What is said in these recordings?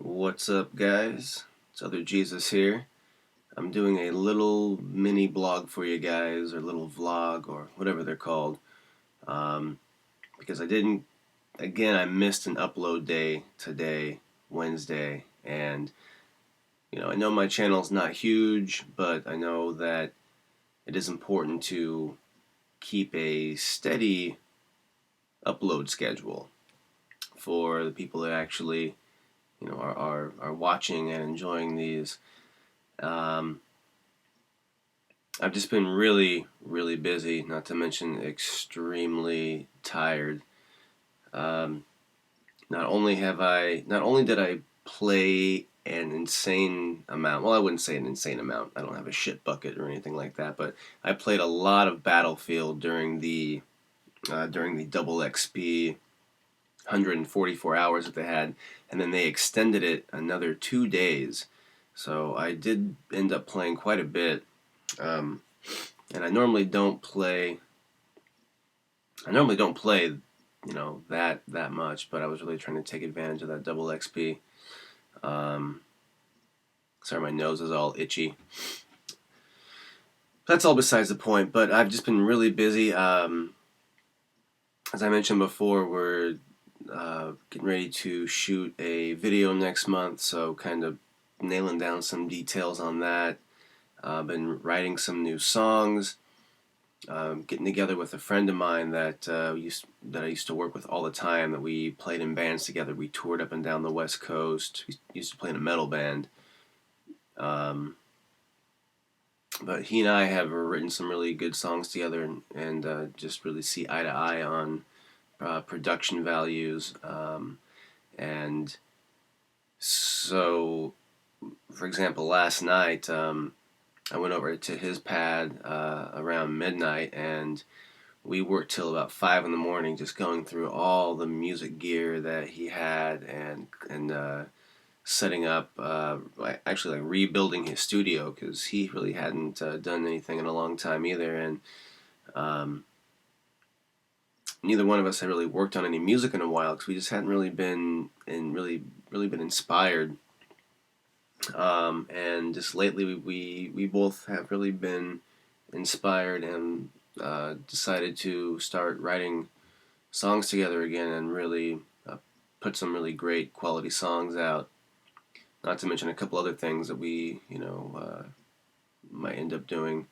What's up, guys? It's Other Jesus here. I'm doing a little mini blog for you guys, or little vlog, or whatever they're called, um, because I missed an upload day today, Wednesday, and I know my channel's not huge, but I know that it is important to keep a steady upload schedule for the people that actually, are watching and enjoying these. Um, I've just been really, really busy, not to mention extremely tired. Um, not only did I play an insane amount, well, I wouldn't say an insane amount, I don't have a shit bucket or anything like that, but I played a lot of Battlefield during the double XP 144 hours that they had, and then they extended it another 2 days. So I did end up playing quite a bit. Um, and I normally don't play. That much, but I was really trying to take advantage of that double XP. Um, Sorry, my nose is all itchy. That's all besides the point. But I've just been really busy. As I mentioned before, we're getting ready to shoot a video next month, so kind of nailing down some details on that. I've been writing some new songs. Getting together with a friend of mine that I used to work with all the time. That we played in bands together. We toured up and down the West Coast. We used to play in a metal band. But he and I have written some really good songs together, and just really see eye to eye on production values. And so, for example, last night I went over to his pad around midnight, and we worked till about 5 in the morning, just going through all the music gear that he had, and setting up, actually like rebuilding his studio, because he really hadn't done anything in a long time either, and um, neither one of us had really worked on any music in a while, because we just hadn't really been really been inspired. And just lately, we both have really been inspired, and decided to start writing songs together again, and really put some really great quality songs out. Not to mention a couple other things that we might end up doing.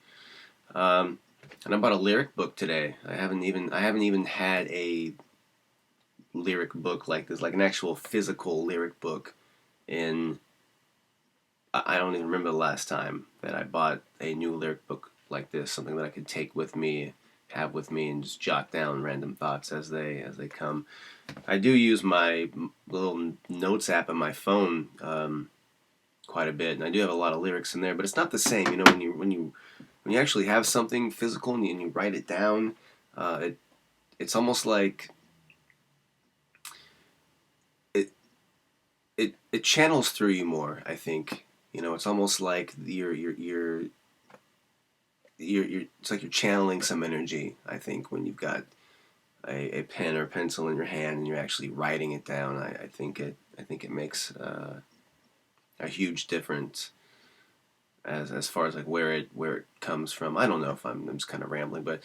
Um, and I bought a lyric book today. I haven't even had a lyric book like this, like an actual physical lyric book, in I don't even remember the last time that I bought a new lyric book like this, something that I could take with me, have with me, and just jot down random thoughts as they come. I do use my little notes app on my phone quite a bit, and I do have a lot of lyrics in there, but it's not the same. When you actually have something physical, and you write it down, it's almost like it it channels through you more, I think. It's almost like it's like you're channeling some energy, I think, when you've got a pen or pencil in your hand and you're actually writing it down. I think it makes a huge difference as far as like where it comes from. I don't know if I'm just kind of rambling, but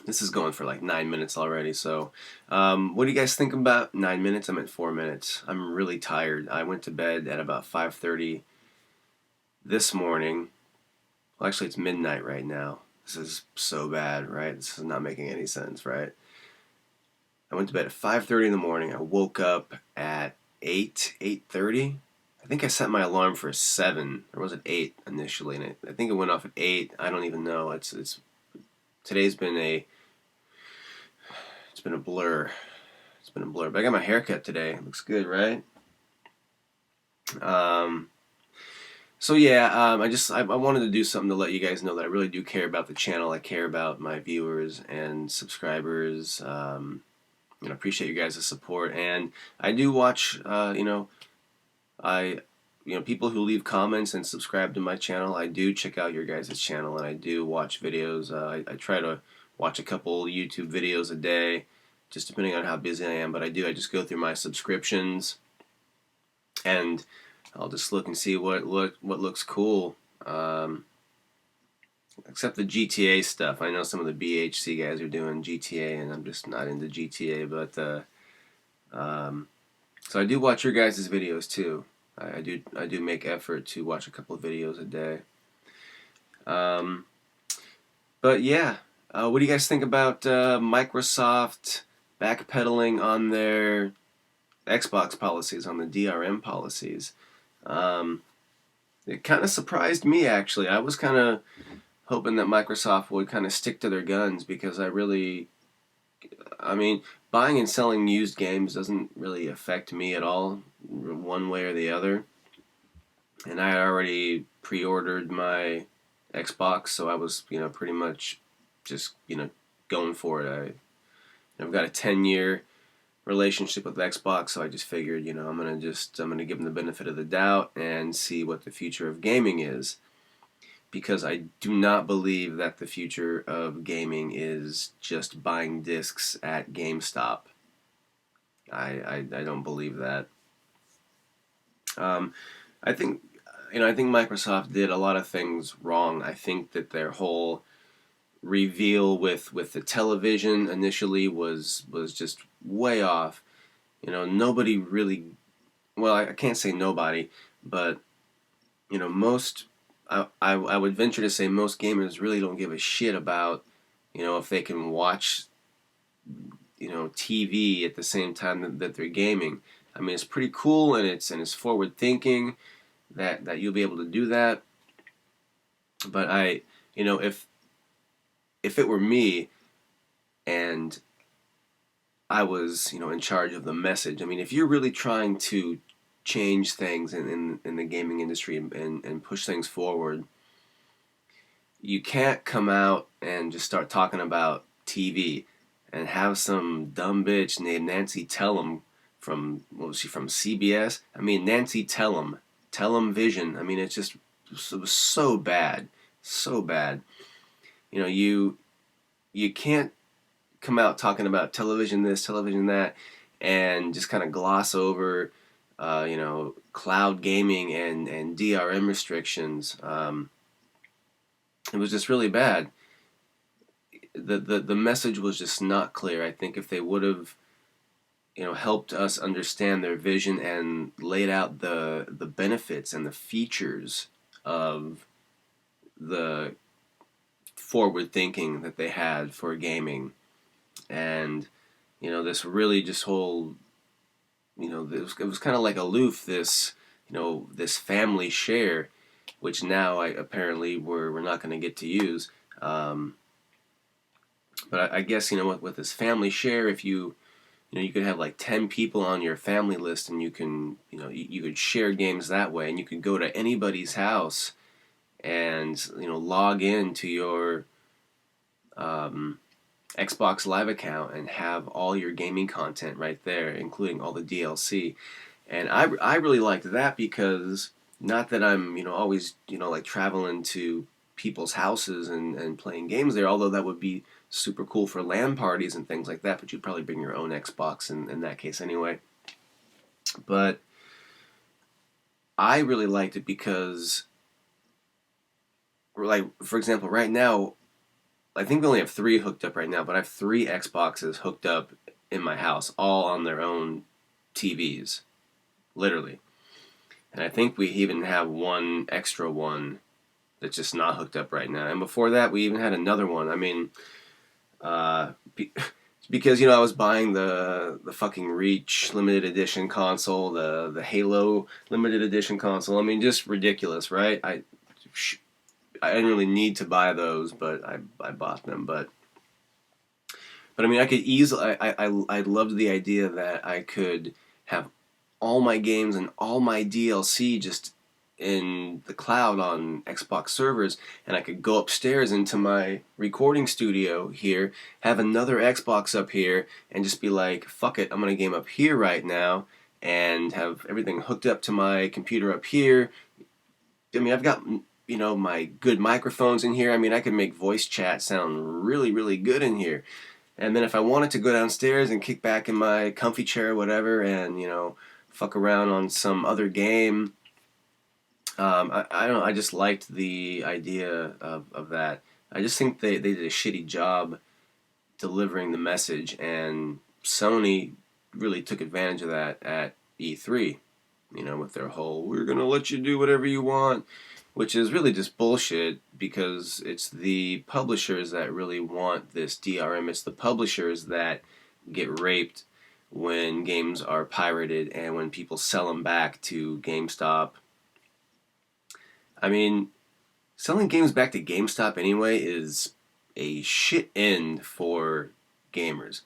this is going for like 9 minutes already. So, what do you guys think about 9 minutes? I'm at 4 minutes. I'm really tired. I went to bed at about 5:30 this morning. Well, actually, it's midnight right now. This is so bad, right? This is not making any sense, right? I went to bed at 5:30 in the morning. I woke up at 8:30. I think I set my alarm for 7, or was it 8 initially? And I think it went off at 8. I don't even know. It's today's been it's been a blur. It's been a blur. But I got my haircut today. It looks good, right? So yeah, I wanted to do something to let you guys know that I really do care about the channel. I care about my viewers and subscribers. Appreciate you guys' support, and I do watch. I people who leave comments and subscribe to my channel. I do check out your guys' channel, and I do watch videos. I try to watch a couple YouTube videos a day. just depending on how busy I am. But I do. I just go through my subscriptions, and I'll just look and see what looks cool. Except the GTA stuff. I know some of the BHC guys are doing GTA, and I'm just not into GTA. But so I do watch your guys' videos too. I do make effort to watch a couple of videos a day. Um, but yeah, what do you guys think about Microsoft backpedaling on their Xbox policies, on the DRM policies? Um, it kind of surprised me, actually. I was kind of hoping that Microsoft would kind of stick to their guns, because I mean, buying and selling used games doesn't really affect me at all, one way or the other. And I had already pre-ordered my Xbox, so I was, pretty much just, going for it. I've got a 10-year relationship with Xbox, so I just figured, I'm gonna give them the benefit of the doubt and see what the future of gaming is, because I do not believe that the future of gaming is just buying discs at GameStop. I don't believe that. Um, I think I think Microsoft did a lot of things wrong. I think that their whole reveal with the television initially was just way off. Nobody really, well, I can't say nobody, but most, I would venture to say most gamers really don't give a shit about, if they can watch, TV at the same time that they're gaming. I mean, it's pretty cool, and it's forward thinking that you'll be able to do that. But if it were me and I was, in charge of the message, I mean, if you're really trying to change things in the gaming industry, and push things forward, you can't come out and just start talking about TV and have some dumb bitch named Nancy Tellem from, what was she, from CBS? I mean, Nancy Tellem Vision. I mean, it was so bad, so bad. You can't come out talking about television this, television that, and just kind of gloss over, cloud gaming and DRM restrictions. It was just really bad. The message was just not clear. I think if they would have, helped us understand their vision and laid out the benefits and the features of the forward thinking that they had for gaming, and this really just whole, it was kind of like aloof, this, this family share, which now apparently we're not going to get to use. But I guess, with this family share, if you could have like 10 people on your family list, and you can, you could share games that way, and you could go to anybody's house and, log in to your Xbox Live account and have all your gaming content right there, including all the DLC. And I really liked that, because not that I'm, always, like traveling to people's houses and playing games there, although that would be super cool for LAN parties and things like that, but you'd probably bring your own Xbox in that case anyway. But I really liked it because, like, for example, right now, I think we only have 3 hooked up right now, but I have 3 Xboxes hooked up in my house, all on their own TVs, literally. And I think we even have one extra one that's just not hooked up right now. And before that, we even had another one. I mean, because I was buying the fucking Reach limited edition console, the Halo limited edition console. I mean, just ridiculous, right? I didn't really need to buy those, but I bought them. But I mean, I could easily. I loved the idea that I could have all my games and all my DLC just in the cloud on Xbox servers, and I could go upstairs into my recording studio here, have another Xbox up here, and just be like, fuck it, I'm gonna game up here right now, and have everything hooked up to my computer up here. I mean, I've got, my good microphones in here. I mean, I could make voice chat sound really, really good in here. And then if I wanted to go downstairs and kick back in my comfy chair or whatever and, fuck around on some other game, I don't know, I just liked the idea of that. I just think they did a shitty job delivering the message, and Sony really took advantage of that at E3, with their whole, we're going to let you do whatever you want, which is really just bullshit because it's the publishers that really want this DRM. It's the publishers that get raped when games are pirated and when people sell them back to GameStop. I mean, selling games back to GameStop anyway is a shit end for gamers.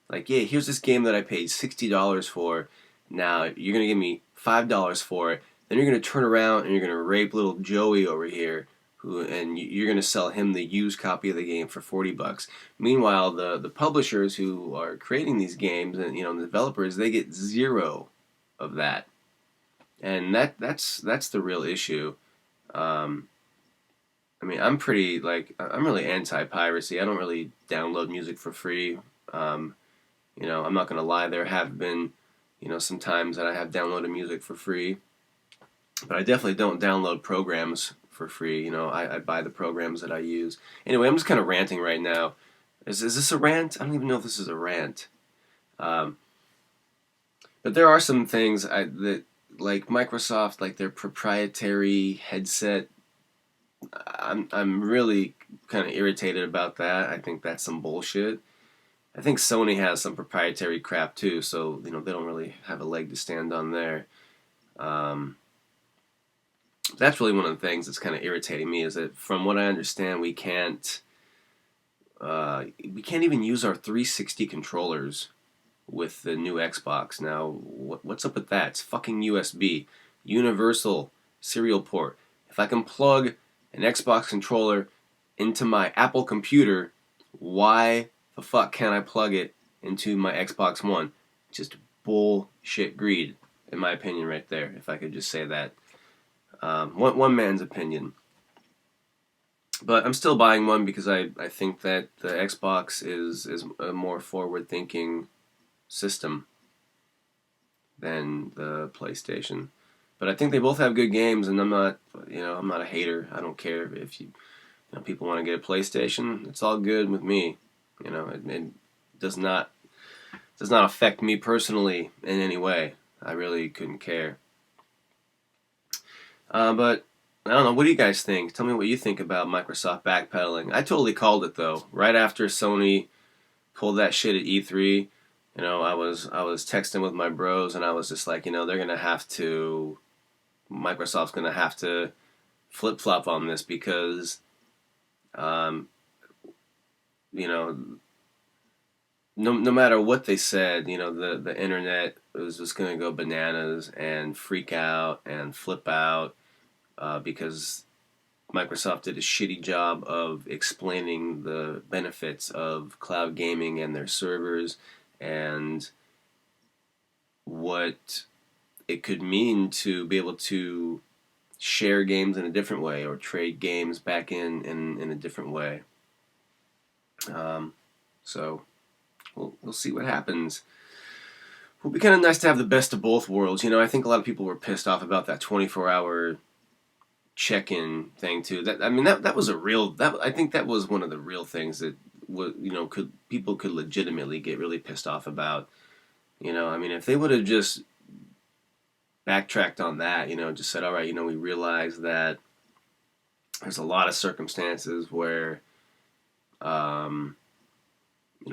Like, yeah, here's this game that I paid $60 for. Now you're gonna give me $5 for it. Then you're gonna turn around and you're gonna rape little Joey over here, and you're gonna sell him the used copy of the game for $40. Meanwhile, the publishers who are creating these games and the developers, they get zero of that, and that's the real issue. Um, I mean, I'm really anti-piracy. I don't really download music for free. Um, I'm not gonna lie. There have been, some times that I have downloaded music for free, but I definitely don't download programs for free. I buy the programs that I use. Anyway, I'm just kind of ranting right now. Is this a rant? I don't even know if this is a rant. Um, but there are some things that, like Microsoft, like their proprietary headset. I'm really kind of irritated about that. I think that's some bullshit. I think Sony has some proprietary crap too, so they don't really have a leg to stand on there. Um, that's really one of the things that's kind of irritating me is that, from what I understand, we can't even use our 360 controllers with the new Xbox. Now, what's up with that? It's fucking USB, universal serial port. If I can plug an Xbox controller into my Apple computer, why the fuck can't I plug it into my Xbox One? Just bullshit greed, in my opinion, right there. If I could just say that, one man's opinion. But I'm still buying one because I think that the Xbox is a more forward-thinking system than the PlayStation. But I think they both have good games, and I'm not a hater. I don't care if people want to get a PlayStation. It's all good with me. It does not affect me personally in any way. I really couldn't care. But I don't know. What do you guys think? Tell me what you think about Microsoft backpedaling. I totally called it though. Right after Sony pulled that shit at E3, I was texting with my bros, and I was just like, they're gonna have to. Microsoft's gonna have to flip flop on this because, um, no matter what they said, the internet was just gonna go bananas and freak out and flip out because Microsoft did a shitty job of explaining the benefits of cloud gaming and their servers and what it could mean to be able to share games in a different way or trade games back in a different way. So we'll see what happens. It would be kind of nice to have the best of both worlds. I think a lot of people were pissed off about that 24-hour check-in thing too. That was a real. I think that was one of the real things that people could legitimately get really pissed off about. If they would have just backtracked on that, just said, all right, we realize that there's a lot of circumstances where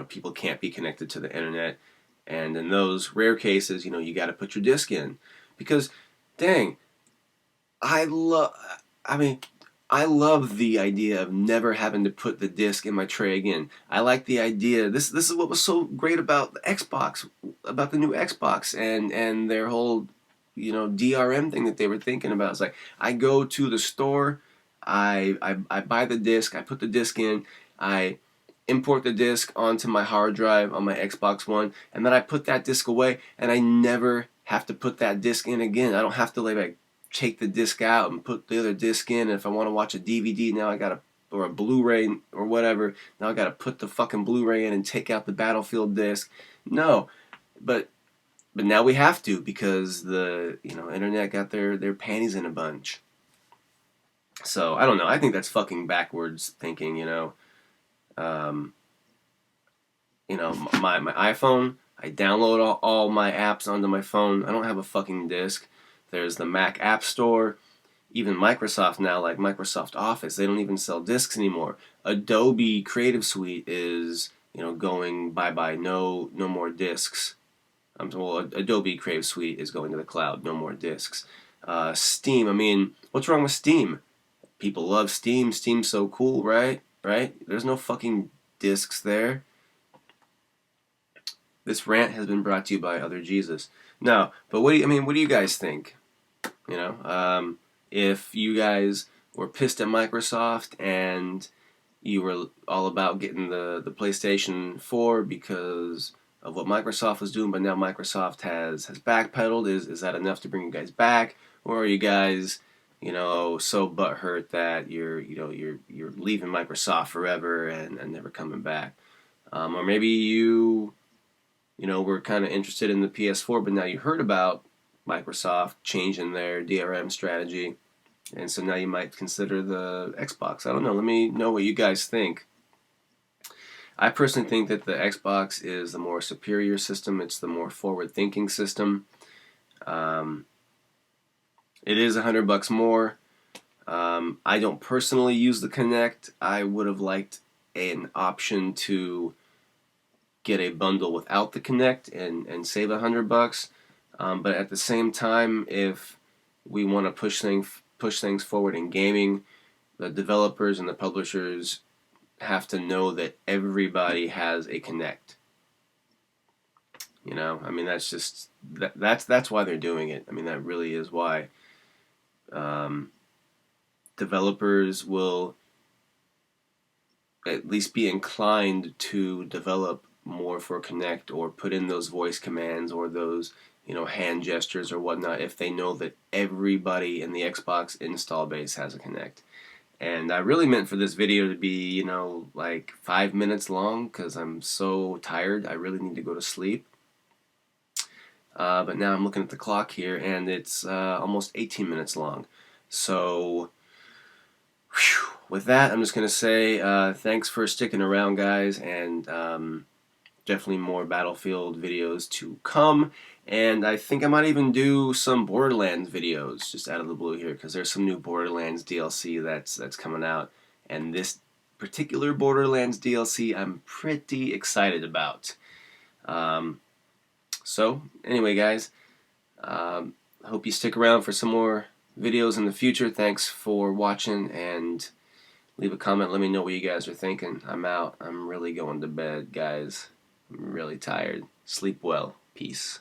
people can't be connected to the internet, and in those rare cases, you got to put your disc in because, dang, I love. I love the idea of never having to put the disc in my tray again. I like the idea. This is what was so great about the Xbox, about the new Xbox, and their whole DRM thing that they were thinking about. It's like I go to the store, I buy the disc, I put the disc in, I import the disc onto my hard drive on my Xbox One, and then I put that disc away, and I never have to put that disc in again. I don't have to take the disc out and put the other disc in. And if I want to watch a DVD, now I gotta or a Blu-ray or whatever. Now I got to put the fucking Blu-ray in and take out the Battlefield disc. No, but now we have to because the internet got their panties in a bunch. So I don't know. I think that's fucking backwards thinking. Um, my iPhone. I download all my apps onto my phone. I don't have a fucking disc. There's the Mac App Store. Even Microsoft now, like Microsoft Office, they don't even sell discs anymore. Adobe Creative Suite is going bye bye. No more discs. Well, Adobe Creative Suite is going to the cloud. No more discs. Steam. I mean, what's wrong with Steam? People love Steam. Steam's so cool, right? Right? There's no fucking discs there. This rant has been brought to you by Other Jesus. No, but what do you guys think? If you guys were pissed at Microsoft and you were all about getting the PlayStation 4 because of what Microsoft was doing, but now Microsoft has backpedaled. Is that enough to bring you guys back, or are you guys, so butthurt that you're leaving Microsoft forever and never coming back? Or maybe were kind of interested in the PS4, but now you heard about Microsoft changing their DRM strategy, and so now you might consider the Xbox. I don't know. Let me know what you guys think. I personally think that the Xbox is the more superior system. It's the more forward-thinking system. It is $100 more. I don't personally use the Kinect. I would have liked an option to get a bundle without the Kinect and save $100. But at the same time, if we want to push things forward in gaming, the developers and the publishers have to know that everybody has a Kinect. I mean, that's just that's why they're doing it. I mean, that really is why. Developers will at least be inclined to develop more for Kinect or put in those voice commands or those hand gestures or whatnot if they know that everybody in the Xbox install base has a Kinect. And I really meant for this video to be like 5 minutes long because I'm so tired. I really need to go to sleep. But now I'm looking at the clock here and it's almost 18 minutes long. So with that, I'm just going to say thanks for sticking around, guys, and definitely more Battlefield videos to come. And I think I might even do some Borderlands videos just out of the blue here because there's some new Borderlands DLC that's coming out. And this particular Borderlands DLC I'm pretty excited about. So anyway, guys, hope you stick around for some more videos in the future. Thanks for watching, and leave a comment. Let me know what you guys are thinking. I'm out. I'm really going to bed, guys. I'm really tired. Sleep well. Peace.